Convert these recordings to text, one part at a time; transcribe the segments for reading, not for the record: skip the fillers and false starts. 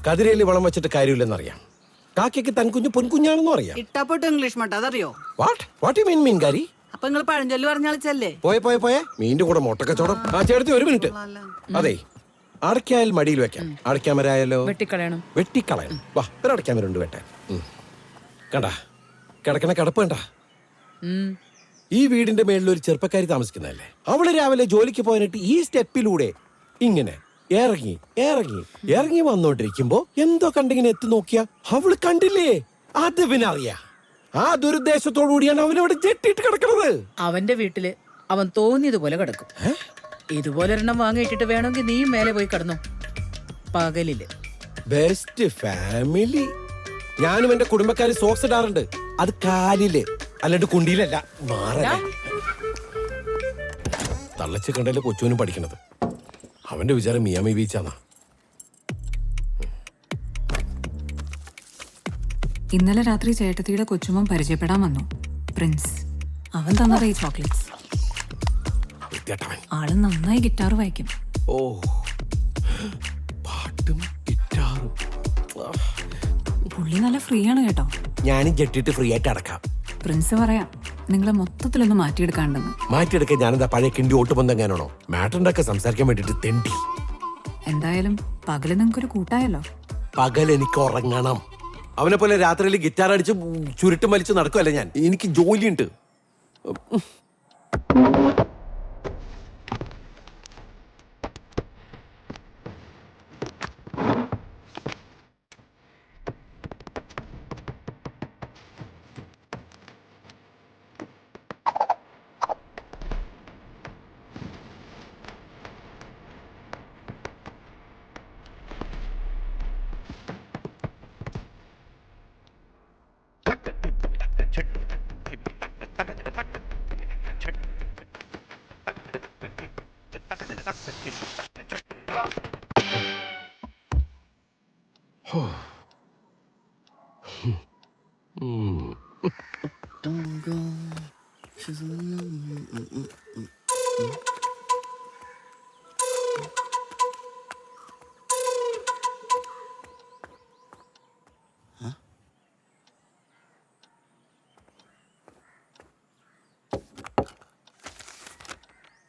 കതിരേലി വളം വെച്ചിട്ട് കാര്യമില്ലെന്നറിയാം. കാക്കയ്ക്ക് തൻ കുഞ്ഞു പൊൻകുഞ്ഞാണെന്നും അറിയാം. ഇട്ടപ്പോട്ട് ഇംഗ്ലീഷ് മട്ട അതറിയോ? What you mean മീൻകാരി? അപ്പൊ നിങ്ങൾ പഴഞ്ചൊല്ലി പറഞ്ഞാളിച്ചല്ലേ? പോയെ മീന്റെ കൂടെ മുട്ടക്കച്ചവടം. ആ ചേർത്തി ഒരു മിനിറ്റ്. അതെ, അടയ്ക്കായാൽ മടിയിൽ വെക്കാം. അടയ്ക്കാമരായാലോ വെട്ടിക്കളയണം. വാ, ഒരു അടയ്ക്കാമരുണ്ട് വെട്ടാൻ. കണ്ടാ കിടക്കണ കിടപ്പ് കണ്ടാ? ഈ വീടിന്റെ മേളിൽ ഒരു ചെറുപ്പക്കാരി താമസിക്കുന്നതല്ലേ. അവള് രാവിലെ ജോലിക്ക് പോയിട്ട് ഈ സ്റ്റെപ്പിലൂടെ ഇങ്ങനെ ഇറങ്ങി വന്നോണ്ടിരിക്കുമ്പോ എന്തോ കണ്ടിങ്ങനെ എത്തി നോക്കിയാ അവള് കണ്ടില്ലേ? അത് പിന്നെ അറിയാ. ആ ദുരുദ്ദേശത്തോടു കൂടിയാണ് അവനവിടെ ജെട്ടിട്ട് കിടക്കുന്നത്. അവന്റെ വീട്ടില് അവൻ തോന്നിയതുപോലെ കിടക്കും. ഇതുപോലെ ഒരെണ്ണം വാങ്ങിയിട്ടിട്ട് വേണമെങ്കിൽ നീ മേലെ പോയി കിടന്നു. പകലില് ബെസ്റ്റ് ഫാമിലി. ഞാനും എന്റെ കുടുംബക്കാര് സോക്സ് ഇടാറുണ്ട്. അത് കാലില് അല്ലാണ്ട് കുണ്ടിയിലല്ല. മാറല്ലേ തള്ളച്ച് കണ്ടല്ലേ കൊച്ചുവിനും പഠിക്കണത്. അവന്റെ വിചാരം മിയാമി ബീച്ചാന്നാ. ഇന്നലെ രാത്രി ചേട്ടത്തിയുടെ കൊച്ചുമോൻ പരിചയപ്പെടാൻ വന്നു, പ്രിൻസ്. അവൻ തന്നതാ ഈ ചോക്ലേറ്റ്സ്. ആള് നന്നായി ഗിറ്റാർ വായിക്കും. ഓ, പാട്ടും ഗിറ്റാറും. പുള്ളി നല്ല ഫ്രീ ആണ് കേട്ടോ. ഞാനും ജെട്ടിട്ട് ഫ്രീ ആയിട്ട് അടക്കാം. പ്രിൻസ് പറയാം നിങ്ങളെ മൊത്തത്തിലൊന്ന് മാറ്റിയെടുക്കാണ്ടെന്ന്. മാറ്റിയെടുക്കാൻ ഞാനെന്താ പഴയ കിണ്ടി ഓട്ടുപൊന്തെങ്ങാനാണോ? മാറ്ററിന്റെ സംസാരിക്കാൻ വേണ്ടിട്ട് തെണ്ടി. എന്തായാലും പകല് നിങ്ങൾക്കൊരു കൂട്ടായല്ലോ. പകൽ എനിക്ക് ഉറങ്ങണം. അവനെ പോലെ രാത്രിയിൽ ഗിറ്റാർ അടിച്ച് ചുരുട്ടും വലിച്ച് നടക്കുമല്ല ഞാൻ. എനിക്ക് ജോലിയുണ്ട്.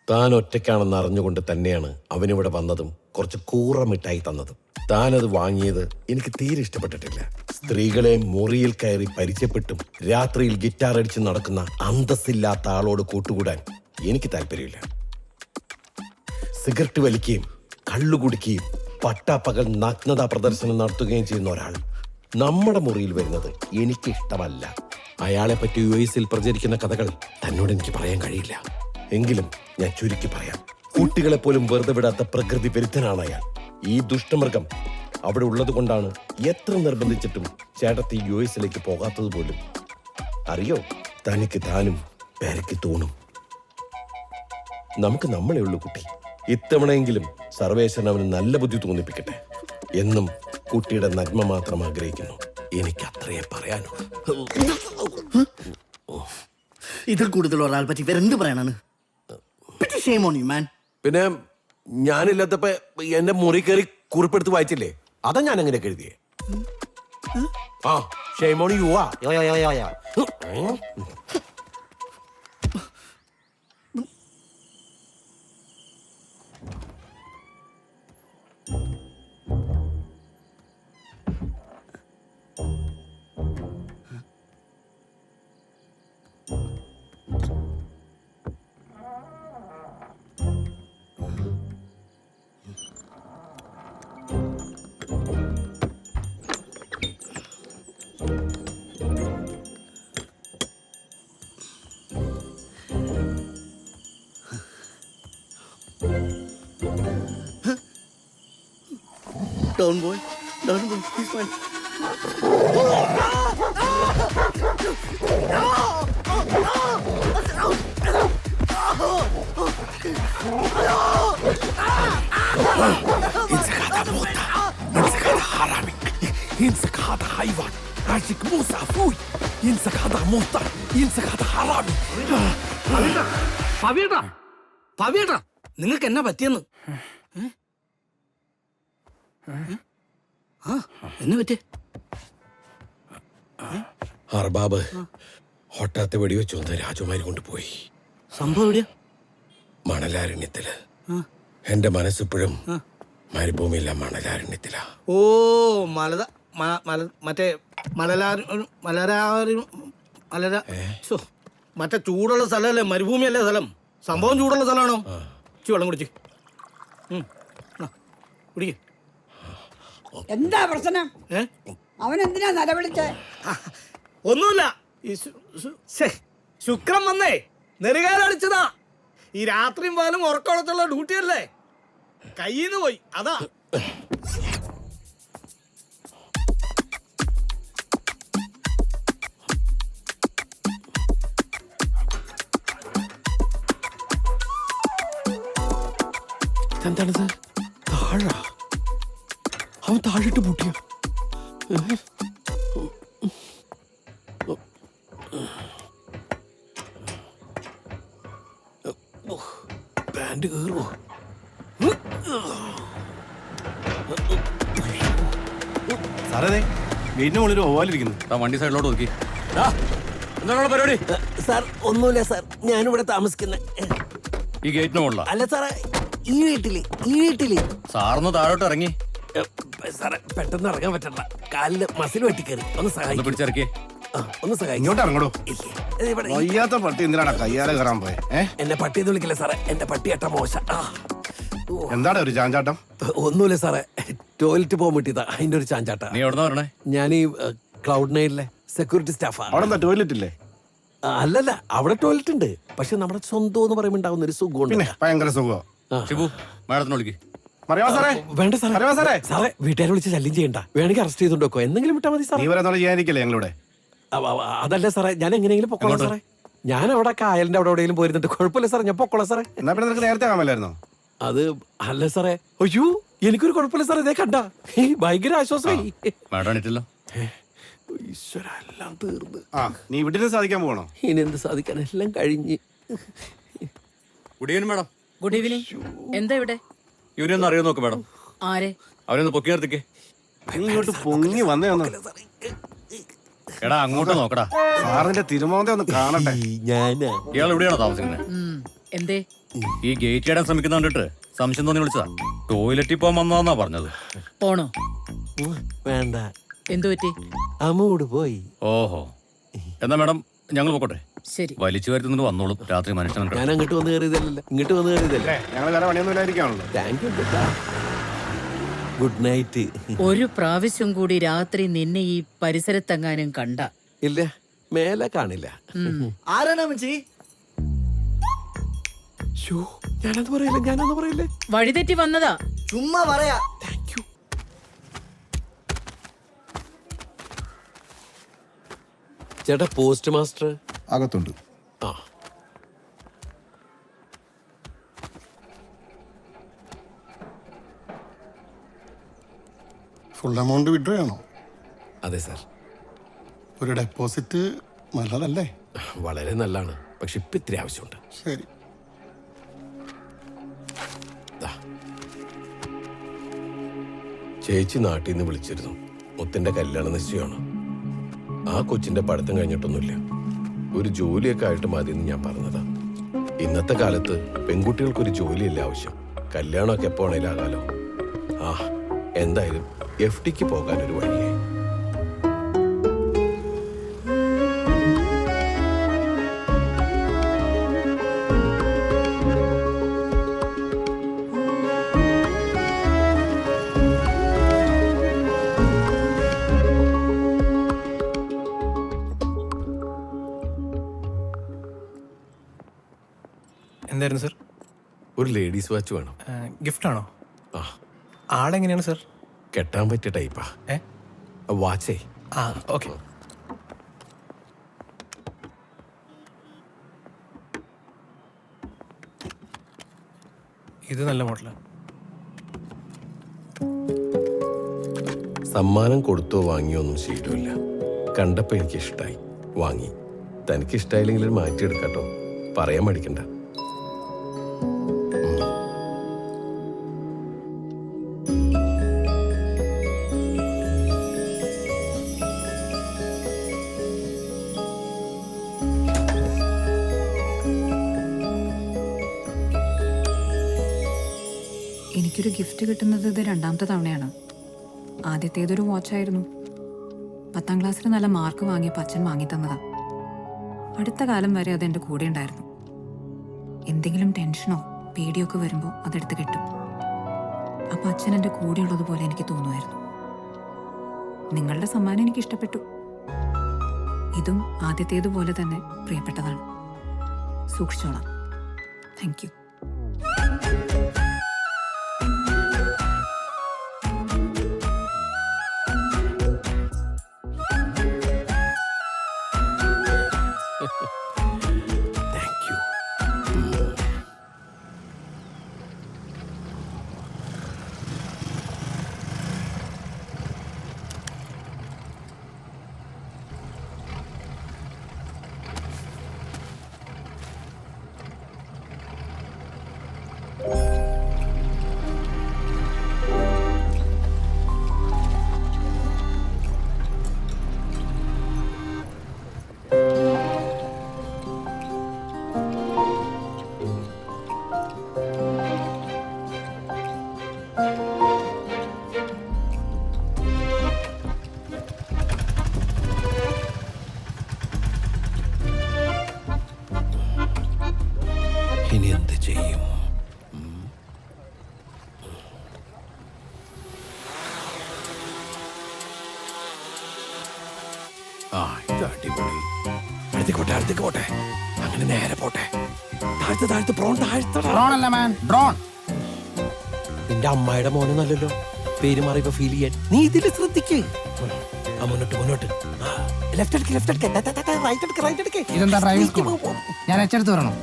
താൻ ഒറ്റയ്ക്കാണെന്ന് അറിഞ്ഞുകൊണ്ട് തന്നെയാണ് അവനിവിടെ വന്നതും കുറച്ച് കൂറ മിഠായി തന്നതും. താനത് വാങ്ങിയത് എനിക്ക് തീരെ ഇഷ്ടപ്പെട്ടിട്ടില്ല. സ്ത്രീകളെ മുറിയിൽ കയറി പരിചയപ്പെട്ടും രാത്രിയിൽ ഗിറ്റാർ അടിച്ച് നടക്കുന്ന അന്തസ്സില്ലാത്ത ആളോട് കൂട്ടുകൂടാൻ എനിക്ക് താല്പര്യമില്ല. സിഗരറ്റ് വലിക്കുകയും കള്ളുകുടിക്കുകയും പട്ടാപ്പകൽ നഗ്നതാ പ്രദർശനം നടത്തുകയും ചെയ്യുന്ന ഒരാൾ നമ്മുടെ മുറിയിൽ വരുന്നത് എനിക്കിഷ്ടമല്ല. അയാളെ പറ്റി യുഎസിൽ പ്രചരിക്കുന്ന കഥകൾ തന്നോട് എനിക്ക് പറയാൻ കഴിയില്ല. എങ്കിലും ഞാൻ ചുരുക്കി പറയാം. കുട്ടികളെ പോലും വെറുതെ വിടാത്ത പ്രകൃതി വിരുദ്ധനാണ് അയാൾ. ഈ ദുഷ്ടമൃഗം അവിടെ ഉള്ളത് കൊണ്ടാണ് എത്ര നിർബന്ധിച്ചിട്ടും ചേട്ടത്തി യുഎസിലേക്ക് പോകാത്തത് പോലും. അറിയോ, തനിക്ക് താനും പേരയ്ക്ക് തോന്നും. നമുക്ക് നമ്മളെ ഉള്ളു കുട്ടി. ഇത്തവണയെങ്കിലും സർവേശ്വരൻ അവന് നല്ല ബുദ്ധി തോന്നിപ്പിക്കട്ടെ. എന്നും കുട്ടിയുടെ നന്മ മാത്രം ആഗ്രഹിക്കുന്നു. എനിക്ക് അത്രയേ പറയാനോ. ഇതിൽ കൂടുതൽ ഒരാൾ പറ്റി വേറെന്ത് പറയാനാണ്? പിന്നെ ഞാനില്ലാത്തപ്പോ എന്റെ മുറി കയറി കുറിപ്പെടുത്ത് വായിച്ചില്ലേ? അതാ ഞാൻ അങ്ങനെ എഴുതിയേ. ആ shame on you. Down boy, he's fine. انسك هذا موتى، انسك هذا حرامي، انسك هذا حيوان، عاشق موسى عفوي، انسك هذا موتى، പവിയേട്ടാ നിങ്ങൾക്ക് എന്നാ പറ്റിയെന്ന് എന്നാ പറ്റിയ അർബാബ് ഹൊട്ടാത്ത വെടിവെച്ചു വന്ന് രാജകുമാരി കൊണ്ടുപോയി. സംഭവം എവിടെയാ? മണലാരണ്യത്തില്. എന്റെ മനസ്സിപ്പോഴും മരുഭൂമിയില്ല, മണലാരണ്യത്തിലാ. ഓ മറ്റേ മറ്റേ ചൂടുള്ള സ്ഥലമല്ലേ, മരുഭൂമിയല്ലേ സ്ഥലം? സംഭവം ചൂടുള്ള സ്ഥലമാണോ? വെള്ളം കുടിച്ച് കുടിക്ക. എന്താ പ്രശ്നം? അവൻ എന്തിനാ നിലവിളിച്ചേ? ഒന്നുമില്ല, ശുക്രൻ വന്നേ നെറുകാലടിച്ചതാ. ഈ രാത്രിയും പാലും ഉറക്കമുള്ള ഡ്യൂട്ടിയല്ലേ, കയ്യിന്ന് പോയി അതാ. എന്താണിത്? താഴാ? അവൻ താഴിട്ട് പൂട്ടിയോ? പാൻറ് കയറുമോ? സാറേ ഗേറ്റിന് മുകളിൽ ഓവാലിരിക്കുന്നു. വണ്ടി സൈഡിലോട്ട് നോക്കി. എന്താണ് പരിപാടി? സാർ ഒന്നുമില്ല സാർ, ഞാനിവിടെ താമസിക്കുന്നത്. ഈ ഗേറ്റിന് മുകളിലാ? അല്ല സാറേ, ഈ വീട്ടില്. സാറിന്ന് താഴോട്ട് ഇറങ്ങി. സാറേ പെട്ടെന്ന് ഇറങ്ങാൻ പറ്റണ്ട, കാലില് മസിൽ വെട്ടിക്കറി. ഒന്ന് സഹായിക്കും. പിടിച്ചിറക്കി. ഒന്ന് സഹായിക്കും. ഇങ്ങോട്ട് ഇറങ്ങടോ. വയ്യാത്ത പട്ടി എന്തിനാണ് കയ്യാലെ കയറാൻ പോയെ? എന്നെ പട്ടി എന്ന് വിളിക്കില്ല സാറേ, എന്റെ പട്ടി ഏട്ട മോശ. എന്താണ് ഒരു ചാഞ്ചാട്ടം? ഒന്നുമില്ല സാറേ, ടോയ്ലറ്റ് പോകാൻ പറ്റിയതാ, അതിന്റെ ഒരു ചാഞ്ചാട്ട. നീ എവിടുന്നാ പറഞ്ഞേ? ഞാൻ ഈ ക്ലൗഡ് നൈനിലെ സെക്യൂരിറ്റി സ്റ്റാഫാ. അവിടെ എന്താ ടോയ്ലറ്റ് ഇല്ലേ? അല്ലല്ല, അവിടെ ടോയ്ലറ്റ് ഉണ്ട്, പക്ഷെ നമ്മുടെ സ്വന്തം എന്ന് പറയുമ്പോൾ ഉണ്ടാകുന്ന ഒരു സുഖമുണ്ട്. പിന്നെ ഭയങ്കര സുഖം. ഷിബു, മാഡത്തിന് വിളിക്ക്. മറിയാ സാറേ? വേണ്ട സാറേ. മറിയാ സാറേ? സാറേ വീട്ടുകാരെ വിളിച്ച് ശല്യം ചെയ്യണ്ട, വേണമെങ്കിൽ അറസ്റ്റ് ചെയ്തോണ്ടോ എന്തെങ്കിലും വിട്ടാൽ മതി സാർ. നീ വരെ ചെയ്യാനിരിക്കല്ലേ ഞങ്ങളിവിടെ? അതല്ല സാറേ, ഞാൻ എങ്ങനെയെങ്കിലും പൊക്കോളാം സാറേ. ഞാൻ അവിടെ കായലിന്റെ അവിടെ എവിടെയെങ്കിലും പോയിരുന്നിട്ട് കുഴപ്പമില്ല സാറേ, ഞാൻ പൊക്കോളാം സാറേ. എന്നാ പിന്നെ നിനക്ക് നേരത്തെ ആകാമല്ലായിരുന്നോ? അത് അല്ല സാറേ, അയ്യോ എനിക്കൊരു കുഴപ്പമില്ല സാറേ, ഇതേ കണ്ട ഭയങ്കര ആശ്വാസമായി. മാഡം എണീറ്റില്ല? ഈശ്വര, എല്ലാം തീർന്ന്. നീ വീട്ടിൽ സാധിക്കാൻ പോകണോ? ഇനി എന്ത് സാധിക്കാൻ, എല്ലാം കഴിഞ്ഞ്. Good evening madam. Good evening. എന്താ ഇവിടെ? ഇവരൊന്ന് അറിയാൻ നോക്ക് മാഡം. ആരെ? അവരൊന്ന് പൊക്കി നിർത്തിക്കേ. നീ ഇങ്ങോട്ട് പൊങ്ങി വന്നേ ഒന്ന്. എടാ അങ്ങോട്ട് നോക്കടാ. സാറിന്റെ തിരുമോന്തെ ഒന്ന് കാണട്ടെ. ഞാനാ. ഇയാൾ എവിടെയാണോ താമസിക്കുന്നത്? എന്തേ? ഈ ഗേറ്റ് ഇടാൻ ശ്രമിക്കുന്ന കണ്ടിട്ട് സംശയം തോന്നി വിളിച്ചതാ. ടോയ്ലറ്റിൽ പോകാൻ വന്നതാന്നാ പറഞ്ഞത്. പോണോ? വേണ്ട, എന്തു പറ്റി? അമ്മൂട് പോയി. ഓഹോ, എന്നാ മാഡം ഞങ്ങൾ പോക്കോട്ടെ. ശരി, വലിച്ചു വരുത്തുന്നിട്ട് വന്നോളും. രാത്രി മനുഷ്യൻ ഞാൻ അങ്ങോട്ട് വന്ന് കയറിയതല്ലല്ലോ, ഇങ്ങോട്ട് വന്ന് കയറിയതല്ലേ. ഞങ്ങൾ വേറെ പണിയൊന്നും ഇല്ലായിരിക്കാണല്ലോ. Thank you. Good night. ഒരു പ്രാവശ്യം കൂടി രാത്രി നിന്നെ ഈ പരിസരത്തെങ്ങാനും കണ്ട ഇല്ല, മേലെ കാണില്ല. ആരാണ് അമ്മച്ചി? ഞാനത് പറയില്ലേ. വഴിതെറ്റി വന്നതാ. ചുമ്മാ പറയാ. Thank you. ചേട്ടാ, പോസ്റ്റ് മാസ്റ്റർ അകത്തുണ്ട്. ആ, ഫുൾ എമൗണ്ട് വിഡ്രോ ചെയ്യണോ? അതെ സാർ. ഒരു ഡെപ്പോസിറ്റ് നല്ലതല്ലേ? വളരെ നല്ലതാണ്, പക്ഷെ ഇപ്പൊ ഇത്തിരി ആവശ്യമുണ്ട്. ശരി. ദാ. ചേച്ചി നാട്ടിൽ നിന്ന് വിളിച്ചിരുന്നു, മുത്തിന്റെ കല്യാണ നിശ്ചയമാണ്. ആ കൊച്ചിന്റെ പഠിത്തം കഴിഞ്ഞിട്ടൊന്നുമില്ല, ഒരു ജോലിയൊക്കെ ആയിട്ട് മതി എന്ന് ഞാൻ പറഞ്ഞതാ. ഇന്നത്തെ കാലത്ത് പെൺകുട്ടികൾക്കൊരു ജോലിയല്ല ആവശ്യം, കല്യാണമൊക്കെ എപ്പോ ആണേലും ആകാലോ. ആ, എന്തായാലും FDക്ക് പോകാനൊരു വഴിയേ. എന്തായിരുന്നു സർ? ഒരു ലേഡീസ് വാച്ച് വേണം. ഗിഫ്റ്റ് ആണോ? ആ, ആളെങ്ങനെയാണ് സർ? കെട്ടാൻ പറ്റിയ ടൈപ്പാ. വാച്ചേ. ആ, ഓക്കെ. ഇത് നല്ല മോഡലാണ്. സമ്മാനം കൊടുത്തോ വാങ്ങിയോ ഒന്നും ശീലമില്ല, കണ്ടപ്പോ എനിക്ക് ഇഷ്ടായി, വാങ്ങി. തനിക്ക് ഇഷ്ടമായില്ലെങ്കിൽ മാറ്റിയെടുക്കാട്ടോ, പറയാൻ മടിക്കണ്ട. എനിക്കൊരു ഗിഫ്റ്റ് കിട്ടുന്നത് ഇത് രണ്ടാമത്തെ തവണയാണ്. ആദ്യത്തേതൊരു വാച്ചായിരുന്നു. 10ാം ക്ലാസ്സിൽ നല്ല മാർക്ക് വാങ്ങിയപ്പോൾ അച്ഛൻ വാങ്ങി തന്നതാ. അടുത്ത കാലം വരെ അതെൻ്റെ കൂടെ ഉണ്ടായിരുന്നു. എന്തെങ്കിലും ടെൻഷനോ പേടിയൊക്കെ വരുമ്പോൾ അതെടുത്ത് കിട്ടും. അപ്പം അച്ഛൻ എൻ്റെ കൂടെയുള്ളതുപോലെ എനിക്ക് തോന്നുമായിരുന്നു. നിങ്ങളുടെ സമ്മാനം എനിക്ക് ഇഷ്ടപ്പെട്ടു. ഇതും ആദ്യത്തേതുപോലെ തന്നെ പ്രിയപ്പെട്ടതാണ്. സൂക്ഷിച്ചോളാം. Thank you. ഇനി എന്ത് ചെയ്യും? ആ, ഇത് അടിപൊളി. അടുത്തേക്ക് പോട്ടെ, അടുത്തേക്ക് പോട്ടെ. അങ്ങനെ നേരെ പോട്ടെ. താഴ്ത്ത് താഴ്ത്ത്, പ്രോൺ താഴ്ത്തടാ. നിന്റെ അമ്മായിയുടെ മോനൊന്നല്ലല്ലോ പേര് മാറിയപ്പോ ഫീൽ ചെയ്യാൻ. നീ ഇതില് ശ്രദ്ധിക്ക്. ആ, മുന്നോട്ട് മുന്നോട്ട്. ലെഫ്റ്റ് എടുക്ക്, ലെഫ്റ്റ് എടുക്ക്, റൈറ്റ് എടുക്ക്, റൈറ്റ് എടുക്ക്. ഇതെന്താ ഡ്രൈവിംഗ് സ്കൂൾ? ഞാൻ എച്ചെടുത്ത് വരണോ?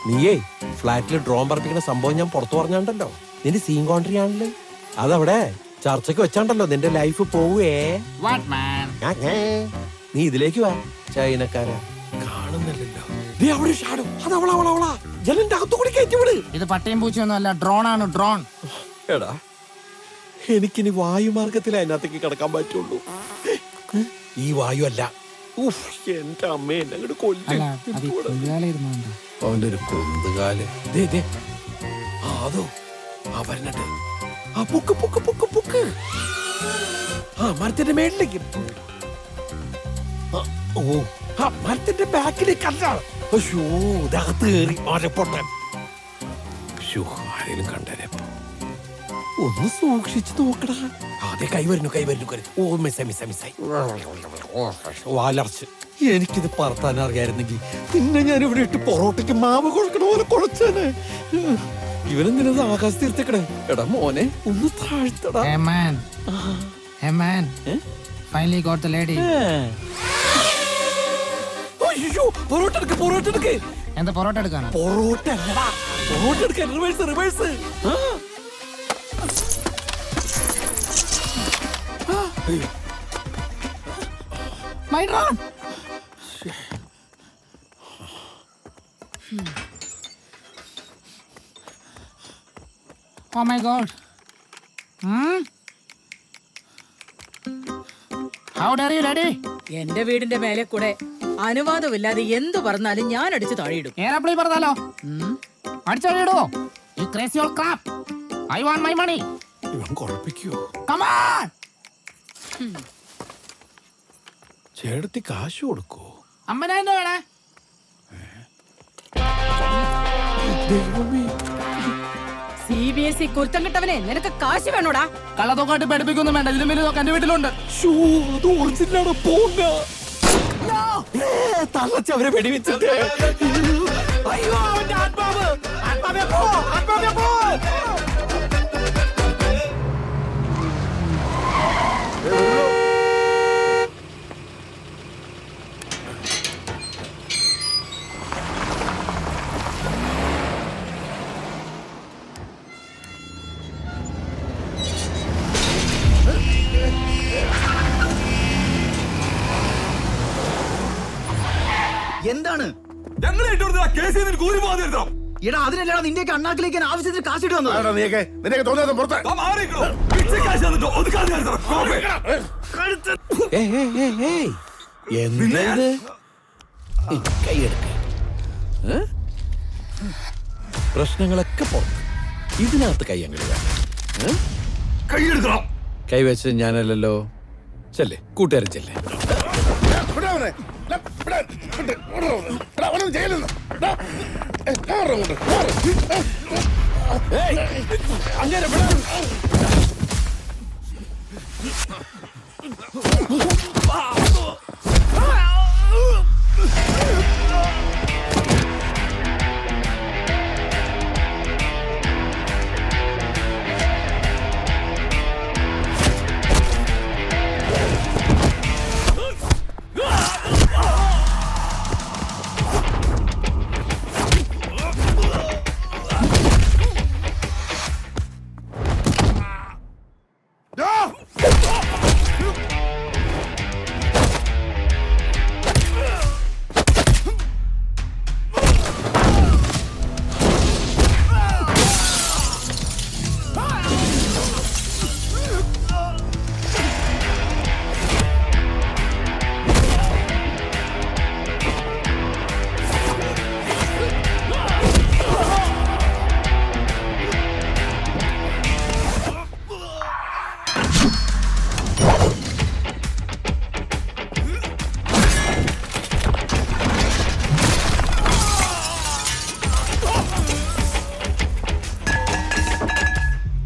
നീയേ ഫ്ലാറ്റിൽ ഡ്രോൺ പറപ്പിക്കുന്ന സംഭവം ഞാൻ പുറത്തു പറഞ്ഞാണ്ടല്ലോ. നിന്റെ സീൻ കോൺട്രി ആണല്ലോ അതവിടെ ചർച്ചയ്ക്ക് വെച്ചാണ്ടല്ലോ. നിന്റെ ലൈഫ് പോവേ. നീ ഇതിലേക്ക് വാ. ചൈനക്കാരാ കാണുന്നില്ലല്ലോ. നീ അവിടെ ഷാഡോ, അതവളാ ജനന്റെ അകത്തുകൂടി കയറ്റി വിട്. ഇത് പട്ടയം പൂച്ചയൊന്നും അല്ല, ഡ്രോൺ ആണ്, ഡ്രോൺ. എടാ, എനിക്കിനി വായുമാർഗത്തിലേ അതിനകത്തേക്ക് കിടക്കാൻ പറ്റുള്ളൂ. ഈ വായു അല്ല. എന്റെ അമ്മ എന്നെ അങ്ങോട്ട് കൊല്ലും. അവന്റെ ഒരു കൊന്തുകാല്. അതോ അവരുടെ ആ പൊക്ക് പൊക്ക് പൊക്ക് പൊക്ക്. ആ മരത്തിന്റെ മേളിലേക്ക്. ഓ, ആ മരത്തിന്റെ ബാക്കിലേക്ക് അല്ല. അകത്ത് കയറി മരപ്പൊട്ടൻ. ആരെങ്കിലും കണ്ടേ? ഒന്ന് സൂക്ഷിച്ചു നോക്കടാ. അതെ, കൈ വരുന്നു. ഓ, മിസ്സായി. വാലർച്ച്. എനിക്കിത് പറത്താൻ അറിയായിരുന്നെങ്കിൽ പിന്നെ ഞാൻ ഇവിടെ ഇട്ട് പൊറോട്ടയ്ക്ക് മാവ് കുഴക്കണ പോലെ കുഴച്ചേനെ. ഇവനെന്തിനത് ആകാശ തീർത്തേക്കണേ? എടാ മോനെ, ഒന്ന് താഴ്ത്തടാ. Finally got the lady. അയ്യോ, പൊറോട്ട എടുക്ക്. എന്താ പൊറോട്ട എടുക്കാനോ? പൊറോട്ട അല്ലടാ, പൊറോട്ട എടുക്കാൻ. Reverse. My drone. Oh my god. How dare you, daddy? എന്റെ വീടിന്റെ മേലെ കൂടെ അനുവാദമില്ലാതെ എന്തു പറഞ്ഞാലും ഞാൻ അടിച്ചു താഴെയിടും. എയർപ്ലെയിൻ പറഞ്ഞാലോ? അടിച്ചോ? You crazy old crap. I want my money. ഇവൻ കുഴപ്പിക്കോ? Come on. ചേട്ടത്തി കാശ് കൊടുക്കോ? അമ്മനെ എന്താ വേണേ? CBSE കുരുത്തം കിട്ടവനെ, നിനക്ക് കാശ് വേണോടാ? കള്ളത്തോക്കാട്ട് പഠിപ്പിക്കൊന്നും വേണ്ട. ഇതിലും വലിയ എന്റെ വീട്ടിലുണ്ട്. അത് ഒറിജിനലാണ്. പോണ്ട, തള്ളച്ചവരെ വെടിവെച്ചിട്ട്. അയ്യോ, അവന്റെ ആത്മാവ് പോ. എടാ അതിനല്ലടാ നിന്റെയൊക്കെ അണ്ണാക്കിലേക്ക് ആവശ്യത്തിന് കാശിട്ട് വന്നത്. ആടാ നീയൊക്കെ നിനക്ക് തോന്നാതെ പുറത്ത് എന്താ ഇത്? കൈയെടുക്ക. പ്രശ്നങ്ങളൊക്കെ പുറത്ത്. ഇതിനകത്ത് കൈ അങ്ങോട്ട് കൈവച്ചത് ഞാനല്ലല്ലോ. ചെല്ലേ കൂട്ടുകാരൻ ചെല്ലേ. വിടാ അവനെ. വിടാ, വിട്ട്, വിടാ അവനെ. വിടാ, അവനൊന്നും ചെയ്യലെന്ന്. വിടാ. മാറ് അങ്ങോട്ട്, മാറ്. അങ്ങനെ വിടാ.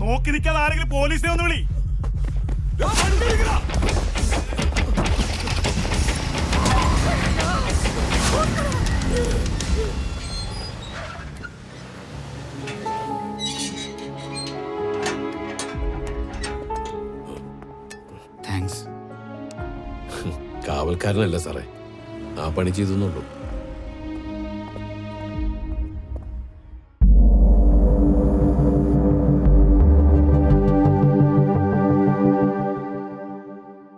നോക്കി നിൽക്കാതെ ആരെങ്കിലും പോലീസിനെ ഒന്ന് വിളി. കാവൽക്കാരനല്ല സാറേ, ആ പണി ചെയ്തെന്നുള്ളൂ.